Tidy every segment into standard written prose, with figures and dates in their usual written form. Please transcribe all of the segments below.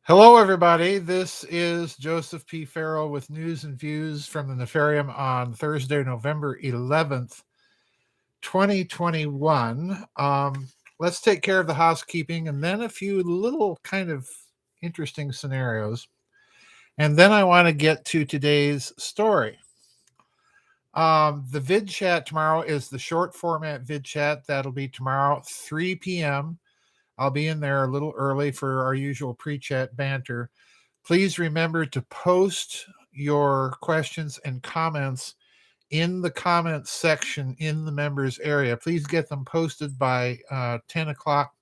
Hello, everybody. This is Joseph P. Farrell with news and views from the Nefarium on Thursday, November 11th, 2021. Let's take care of the housekeeping and then a few little kind of interesting scenarios. And then I want to get to today's story. The vid chat tomorrow is the short format vid chat. That'll be tomorrow, 3 p.m. I'll be in there a little early for our usual pre-chat banter. Please remember to post your questions and comments in the comments section in the members area. Please get them posted by 10 o'clock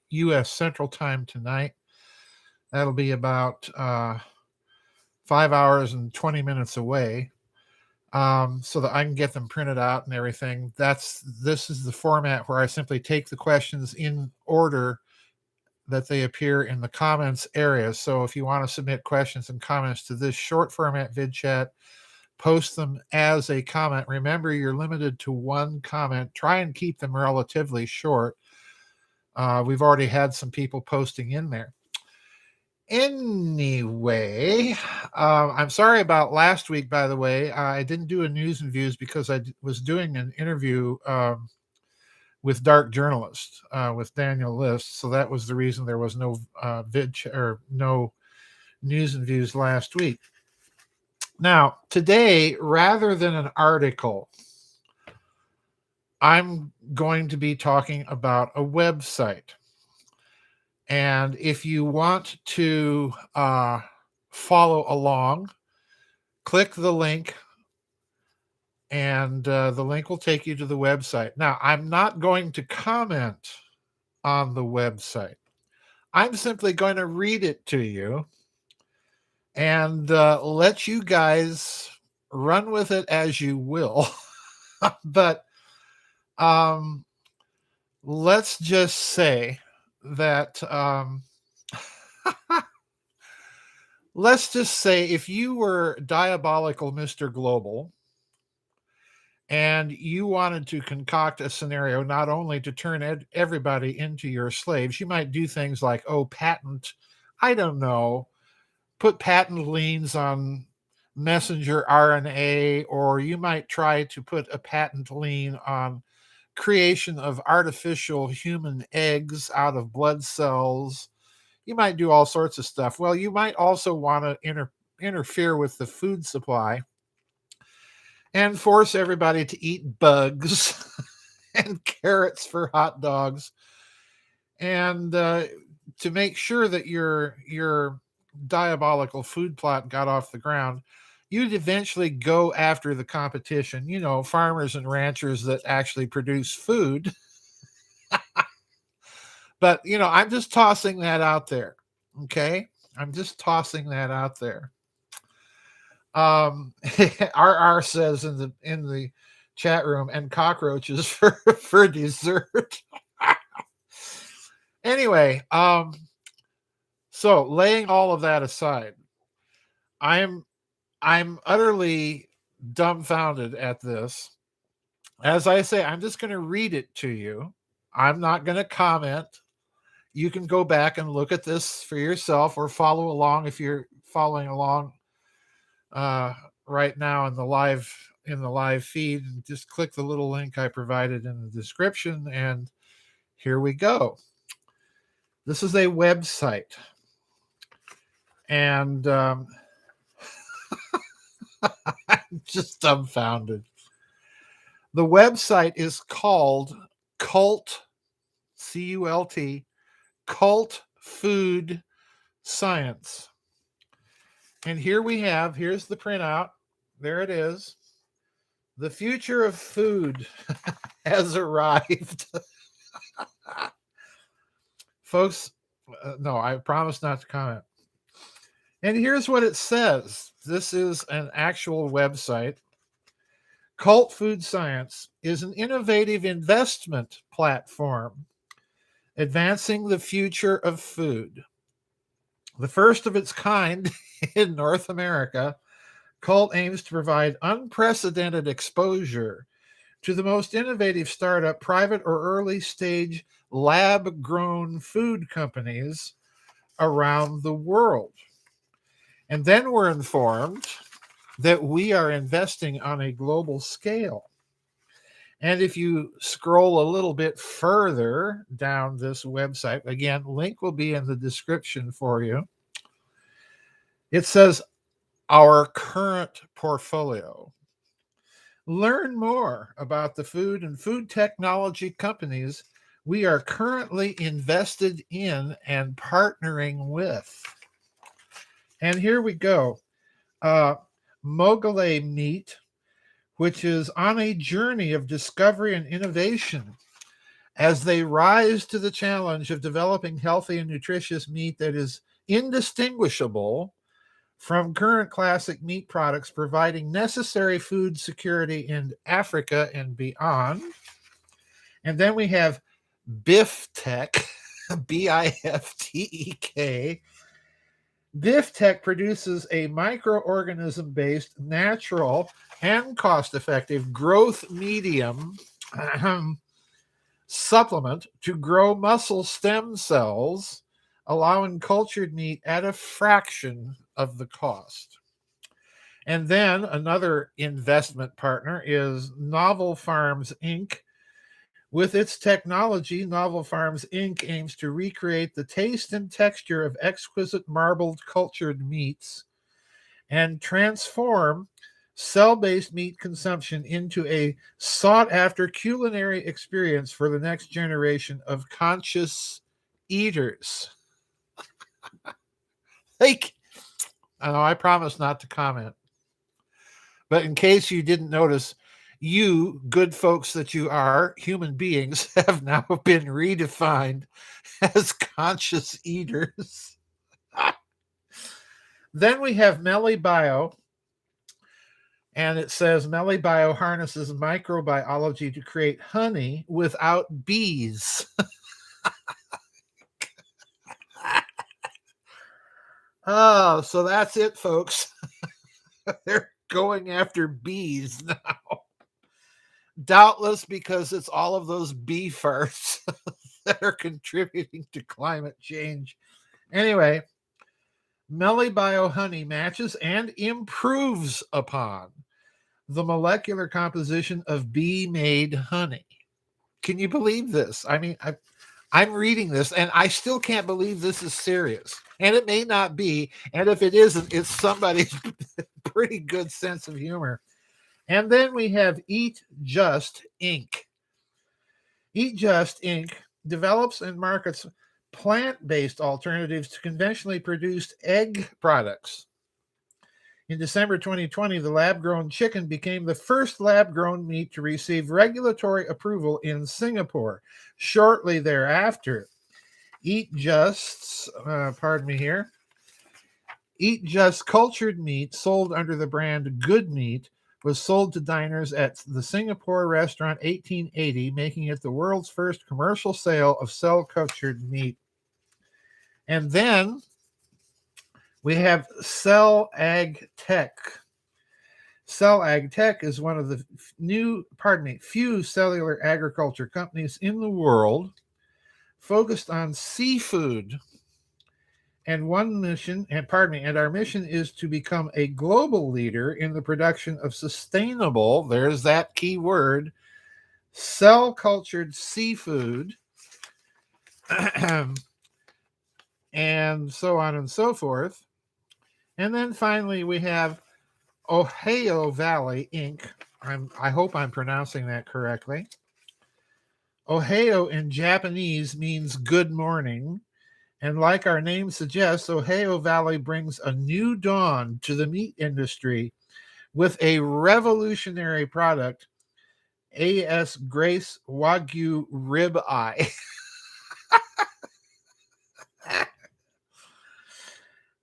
U.S. Central Time tonight. That'll be about 5 hours and 20 minutes away, so that I can get them printed out and everything. This is the format where I simply take the questions in order that they appear in the comments area. So if you want to submit questions and comments to this short format vid chat, post them as a comment. Remember, you're limited to one comment. Try and keep them relatively short. We've already had some people posting in there. Anyway, I'm sorry about last week, by the way. I didn't do a news and views because I was doing an interview with Dark Journalist, with Daniel List. So that was the reason there was no no news and views last week. Now, today, rather than an article, I'm going to be talking about a website. And if you want to follow along, click the link, and the link will take you to the website. Now, I'm not going to comment on the website. I'm simply going to read it to you and let you guys run with it as you will. But let's just say that let's just say if you were diabolical Mr. Global and you wanted to concoct a scenario not only to turn everybody into your slaves, you might do things like, I don't know, put patent liens on messenger RNA, or you might try to put a patent lien on creation of artificial human eggs out of blood cells. You might do all sorts of stuff. Well, you might also want to interfere with the food supply and force everybody to eat bugs and carrots for hot dogs, and to make sure that your diabolical food plot got off the ground, you'd eventually go after the competition, farmers and ranchers that actually produce food. But, I'm just tossing that out there. Okay. I'm just tossing that out there. RR says in the chat room, and cockroaches for dessert. Anyway, so laying all of that aside, I'm utterly dumbfounded at this. As I say, I'm just going to read it to you. I'm not going to comment. You can go back and look at this for yourself or follow along if you're following along right now in the live feed, and just click the little link I provided in the description, and here we go. This is a website, and I'm just dumbfounded. The website is called Cult, C-U-L-T, Cult Food Science. And here's the printout. There it is. The future of food has arrived. Folks, no, I promise not to comment. And here's what it says. This is an actual website. Cult Food Science is an innovative investment platform advancing the future of food. The first of its kind in North America, Cult aims to provide unprecedented exposure to the most innovative startup, private or early stage lab grown food companies around the world. And then we're informed that we are investing on a global scale. And if you scroll a little bit further down this website, again, link will be in the description for you. It says our current portfolio. Learn more about the food and food technology companies we are currently invested in and partnering with. And here we go. Mogale Meat, which is on a journey of discovery and innovation as they rise to the challenge of developing healthy and nutritious meat that is indistinguishable from current classic meat products, providing necessary food security in Africa and beyond. And then we have Biftek, Biftek. Biftek produces a microorganism-based, natural, and cost-effective growth medium supplement to grow muscle stem cells, allowing cultured meat at a fraction of the cost. And then another investment partner is Novel Farms Inc. With its technology, Novel Farms Inc. aims to recreate the taste and texture of exquisite marbled cultured meats and transform cell-based meat consumption into a sought-after culinary experience for the next generation of conscious eaters. I promise not to comment. But in case you didn't notice, you, good folks that you are, human beings, have now been redefined as conscious eaters. Then we have MeliBio, and it says MeliBio harnesses microbiology to create honey without bees. Oh, so that's it, folks. They're going after bees now. Doubtless because it's all of those bee farts that are contributing to climate change. Anyway, MeliBio honey matches and improves upon the molecular composition of bee-made honey. Can you believe this? I mean, I'm reading this and I still can't believe this is serious. And it may not be. And if it isn't, it's somebody's pretty good sense of humor. And then we have Eat Just Inc. Eat Just Inc. develops and markets plant-based alternatives to conventionally produced egg products. In December 2020, the lab-grown chicken became the first lab-grown meat to receive regulatory approval in Singapore. Shortly thereafter, Eat Just's, Eat Just cultured meat sold under the brand Good Meat was sold to diners at the Singapore restaurant 1880, making it the world's first commercial sale of cell-cultured meat. And then we have Cell Ag Tech. Cell Ag Tech is one of the few cellular agriculture companies in the world focused on seafood. And our mission is to become a global leader in the production of sustainable, there's that key word, cell-cultured seafood, and so on and so forth. And then finally, we have Ohio Valley Inc. I hope I'm pronouncing that correctly. Ohio in Japanese means good morning. And like our name suggests, Ohio Valley brings a new dawn to the meat industry with a revolutionary product, A.S. Grace Wagyu Rib Eye.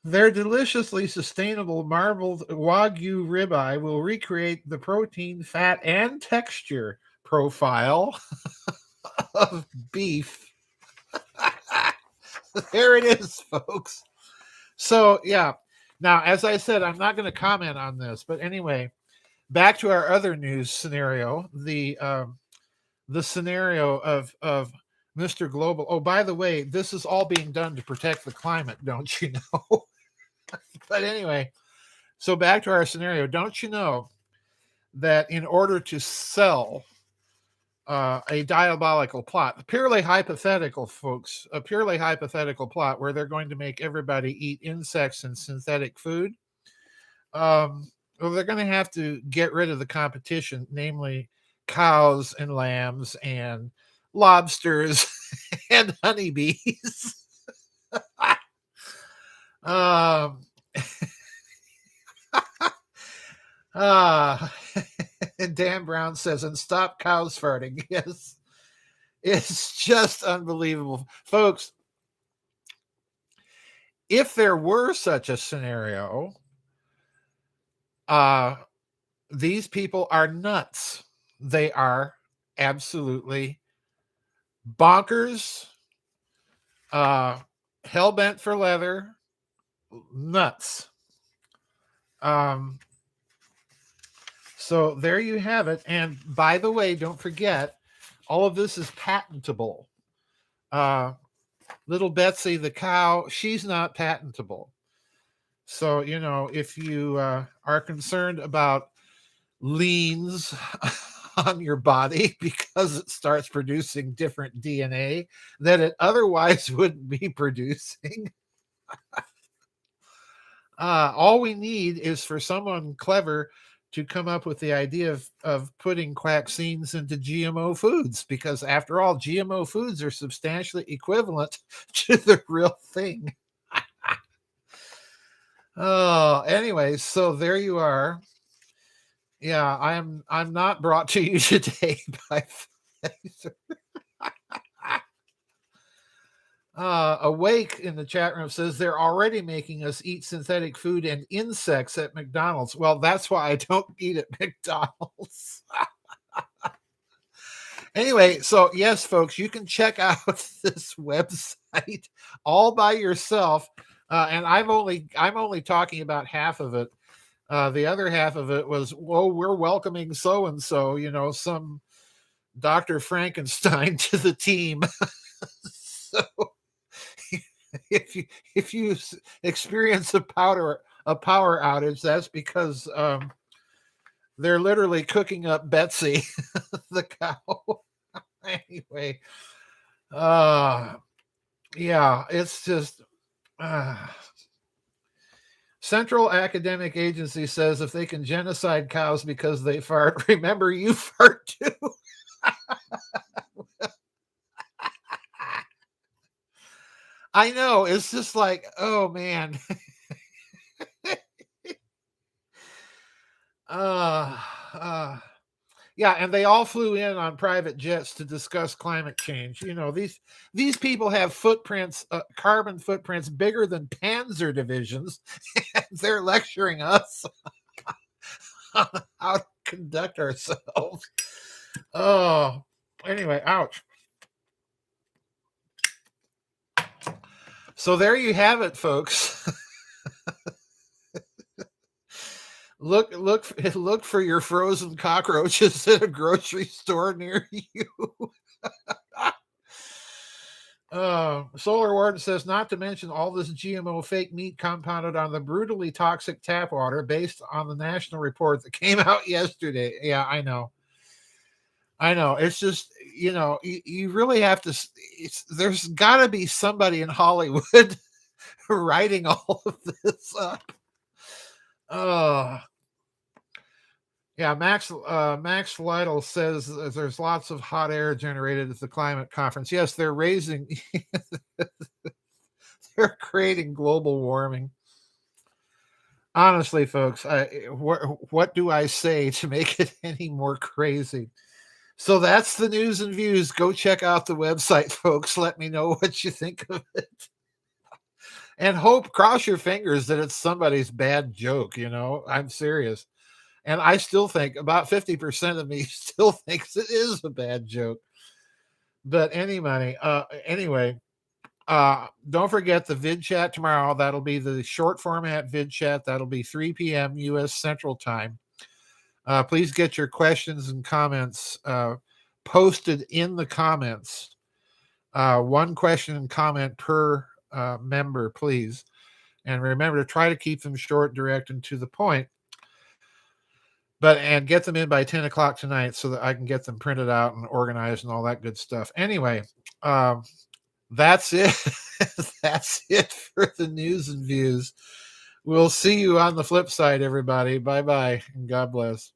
Their deliciously sustainable marbled Wagyu ribeye will recreate the protein, fat, and texture profile of beef. There it is, folks. So, yeah. Now, as I said, I'm not going to comment on this, but anyway, back to our other news scenario, the scenario of Mr. Global. Oh, by the way, this is all being done to protect the climate, don't you know? But anyway, so back to our scenario. Don't you know that in order to sell a diabolical plot, purely hypothetical, folks, a purely hypothetical plot where they're going to make everybody eat insects and synthetic food, well, they're going to have to get rid of the competition, namely cows and lambs and lobsters and honeybees. um, and Dan Brown says, and stop cows farting. Yes, it's just unbelievable. Folks, if there were such a scenario, these people are nuts. They are absolutely bonkers, hell bent for leather, nuts. So there you have it. And by the way, don't forget, all of this is patentable. Little Betsy the cow, she's not patentable. So, you know, if you are concerned about leans on your body because it starts producing different DNA that it otherwise wouldn't be producing, all we need is for someone clever to come up with the idea of putting quaxines into GMO foods, because after all, GMO foods are substantially equivalent to the real thing. Oh, anyway, so there you are. Yeah, I'm not brought to you today by Pfizer. Awake in the chat room says they're already making us eat synthetic food and insects at McDonald's. Well, that's why I don't eat at McDonald's. Anyway, so yes, folks, you can check out this website all by yourself, and I'm only talking about half of it. The other half of it was, whoa, we're welcoming so and so, you know, some Dr. Frankenstein to the team. So if you experience a power outage, that's because they're literally cooking up Betsy the cow. Anyway, yeah, it's just Central Academic Agency says if they can genocide cows because they fart, remember you fart too. I know, it's just like, oh man. Yeah, and they all flew in on private jets to discuss climate change. You know, these people have footprints, carbon footprints bigger than Panzer divisions, and they're lecturing us on how to conduct ourselves. Oh, anyway, ouch. So there you have it, folks. Look for your frozen cockroaches at a grocery store near you. Solar Warden says, not to mention all this GMO fake meat compounded on the brutally toxic tap water based on the national report that came out yesterday. Yeah, I know. It's just, you know, you really have to. There's got to be somebody in Hollywood writing all of this up. Oh, yeah. Max Lytle says there's lots of hot air generated at the climate conference. Yes, they're they're creating global warming. Honestly, folks, what do I say to make it any more crazy? So that's the news and views. Go check out the website, folks. Let me know what you think of it. And cross your fingers that it's somebody's bad joke, you know? I'm serious. And I still think about 50% of me still thinks it is a bad joke. But anyway, don't forget the vid chat tomorrow. That'll be the short format vid chat. That'll be 3 p.m. U.S. Central Time. Please get your questions and comments posted in the comments One question and comment per member, please. And remember to try to keep them short, direct, and to the point. And get them in by 10 o'clock tonight so that I can get them printed out and organized and all that good stuff. Anyway, that's it. That's it for the news and views. We'll see you on the flip side, everybody. Bye bye, and God bless.